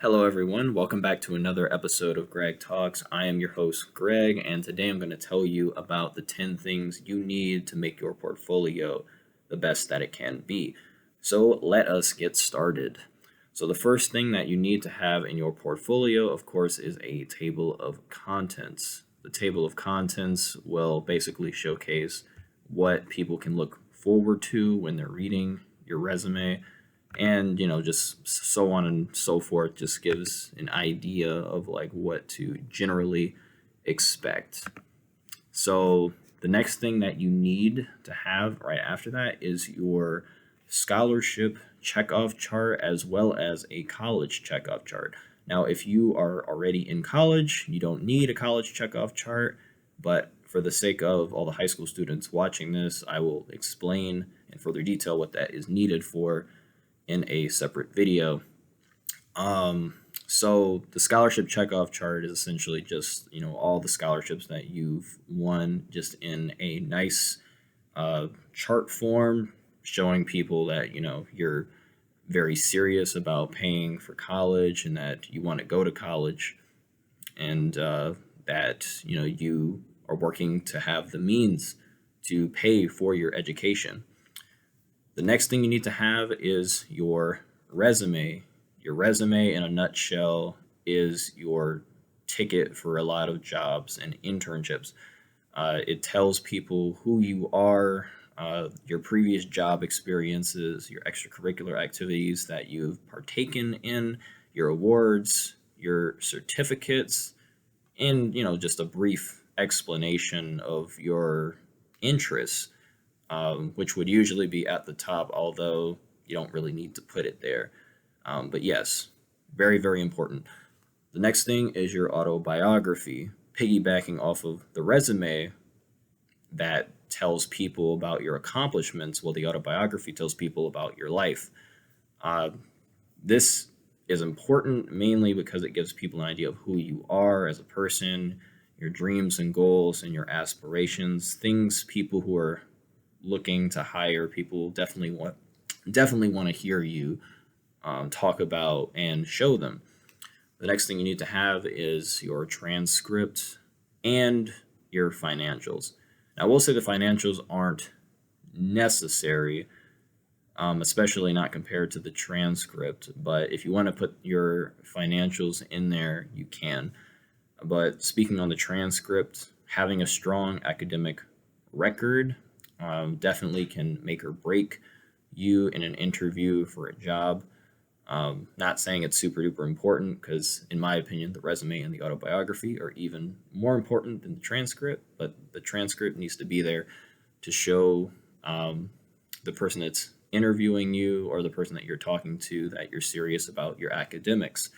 Hello, everyone. Welcome back to another episode of GregTalkz. I am your host, Greg, and today I'm going to tell you about the 10 things you need to make your portfolio the best that it can be. So let us get started. So the first thing that you need to have in your portfolio, of course, is a table of contents. The table of contents will basically showcase what people can look forward to when they're reading your resume, and just so on and so forth. Just gives an idea of like what to generally expect. So the next thing that you need to have right after that is your scholarship checkoff chart as well as a college checkoff chart. Now, if you are already in college, you don't need a college checkoff chart, but for the sake of all the high school students watching this, I will explain in further detail what that is needed for in a separate video. So the scholarship checkoff chart is essentially just, all the scholarships that you've won just in a nice chart form, showing people that, you're very serious about paying for college and that you want to go to college, and that, you are working to have the means to pay for your education. The next thing you need to have is your resume. Your resume, in a nutshell, is your ticket for a lot of jobs and internships. It tells people who you are, your previous job experiences, your extracurricular activities that you've partaken in, your awards, your certificates, and just a brief explanation of your interests, which would usually be at the top, although you don't really need to put it there. But yes, very, very important. The next thing is your autobiography, piggybacking off of the resume that tells people about your accomplishments. Well, the autobiography tells people about your life. This is important mainly because it gives people an idea of who you are as a person, your dreams and goals, and your aspirations, things people who are looking to hire people definitely want to hear you talk about and show them. The next thing you need to have is your transcript and your financials. Now, I will say the financials aren't necessary, especially not compared to the transcript. But if you want to put your financials in there, you can. But speaking on the transcript, having a strong academic record definitely can make or break you in an interview for a job. Not saying it's super duper important, because in my opinion, the resume and the autobiography are even more important than the transcript, but the transcript needs to be there to show the person that's interviewing you or the person that you're talking to that you're serious about your academics.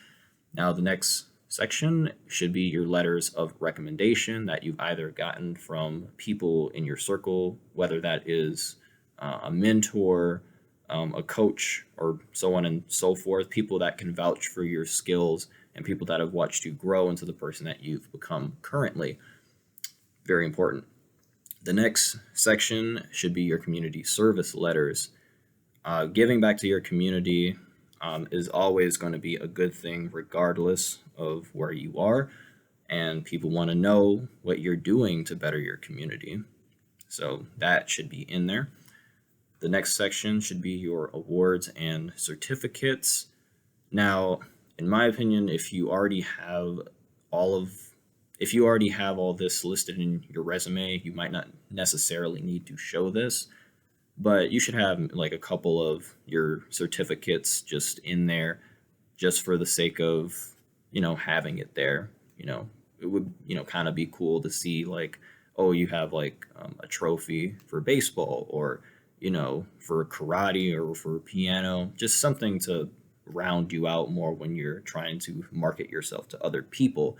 Now, the next section should be your letters of recommendation that you've either gotten from people in your circle, whether that is a mentor, a coach, or so on and so forth, people that can vouch for your skills and people that have watched you grow into the person that you've become currently. Very important. The next section should be your community service letters. Giving back to your community is always going to be a good thing regardless of where you are, and people want to know what you're doing to better your community. So that should be in there. The next section should be your awards and certificates. Now, in my opinion, if you already have all this listed in your resume, you might not necessarily need to show this, but you should have like a couple of your certificates just in there, just for the sake of, having it there. It would, kind of be cool to see like, oh, you have like a trophy for baseball, or, for karate, or for piano, just something to round you out more when you're trying to market yourself to other people.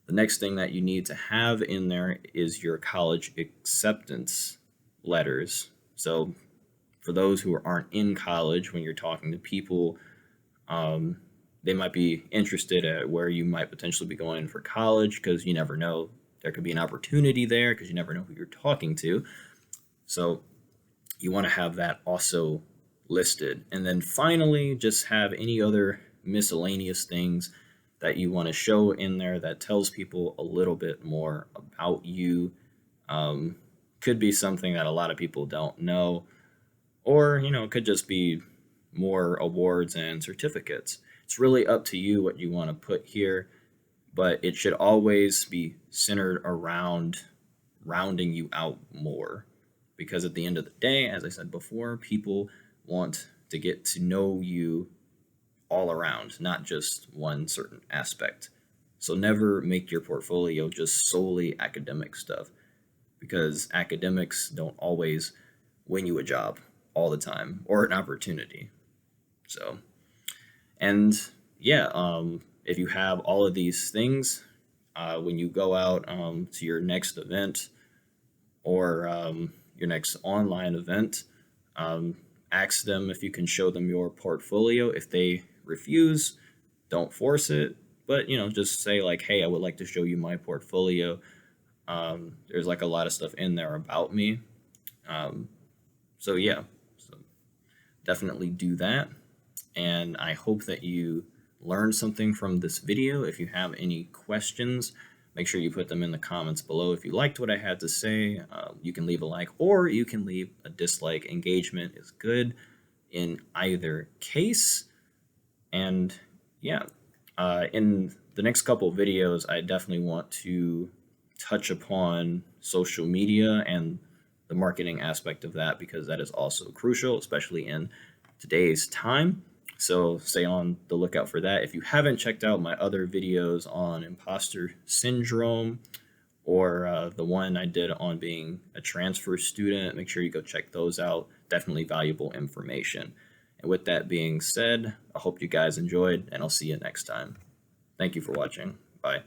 The next thing that you need to have in there is your college acceptance letters. So for those who aren't in college, when you're talking to people, they might be interested at where you might potentially be going for college, because you never know. There could be an opportunity there, because you never know who you're talking to. So you want to have that also listed. And then finally, just have any other miscellaneous things that you want to show in there that tells people a little bit more about you. Um, could be something that a lot of people don't know, or it could just be more awards and certificates. It's really up to you what you want to put here, but it should always be centered around rounding you out more, because at the end of the day, as I said before, people want to get to know you all around, not just one certain aspect. So never make your portfolio just solely academic stuff, because academics don't always win you a job all the time or an opportunity. So, and yeah, if you have all of these things, when you go out to your next event or your next online event, um, ask them if you can show them your portfolio. If they refuse, don't force it, but just say like, hey, I would like to show you my portfolio. There's like a lot of stuff in there about me. Um, so yeah, so definitely do that. And I hope that you learned something from this video. If you have any questions, make sure you put them in the comments below. If you liked what I had to say, you can leave a like or you can leave a dislike. Engagement is good in either case. And yeah, in the next couple of videos, I definitely want to touch upon social media and the marketing aspect of that, because that is also crucial, especially in today's time. So stay on the lookout for that. If you haven't checked out my other videos on imposter syndrome, or the one I did on being a transfer student, make sure you go check those out. Definitely valuable information. And with that being said, I hope you guys enjoyed, and I'll see you next time. Thank you for watching. Bye.